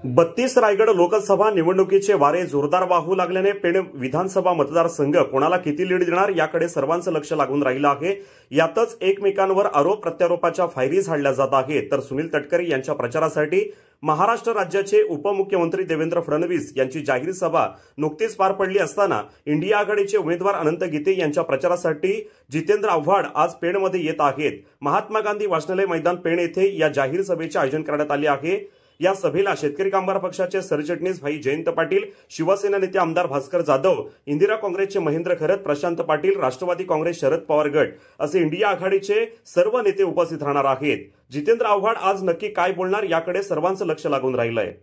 32 रायगड लोकसभा निवडणुकीचे वारे जोरदार वाहू लागल्याने पेण विधानसभा मतदारसंघ कोणाला किती लीड देणार याकडे सर्वांचं लक्ष लागून राहिलं आहे। यातच एकमेकांवर आरोप प्रत्यारोपाच्या फायरी झाडल्या जात आहेत। तर सुनील तटकरे यांच्या प्रचारासाठी महाराष्ट्र राज्याचे उपमुख्यमंत्री देवेंद्र फडणवीस यांची जाहीर सभा नुकतीच पार पडली असताना इंडिया आघाडीचे उमेदवार अनंत गीते यांच्या प्रचारासाठी जितेंद्र आव्हाड आज पेणमध्ये येत आहेत। महात्मा गांधी वाचनालय मैदान पेण येथे या जाहीर सभेचे आयोजन करण्यात आले आहे। या सभेला शेतकरी कामगार पक्षाचे सरचिटणीस भाई जयंत पाटील, शिवसेना नेते आमदार भास्कर जाधव, इंदिरा काँग्रेसचे महेंद्र खरत, प्रशांत पाटील, राष्ट्रवादी काँग्रेस शरद पवार गट असे इंडिया आघाडीचे सर्व नेते उपस्थित राहणार आहेत। जितेंद्र आव्हाड आज नक्की काय बोलणार याकडे सर्वांचं लक्ष लागून राहिलं आहे।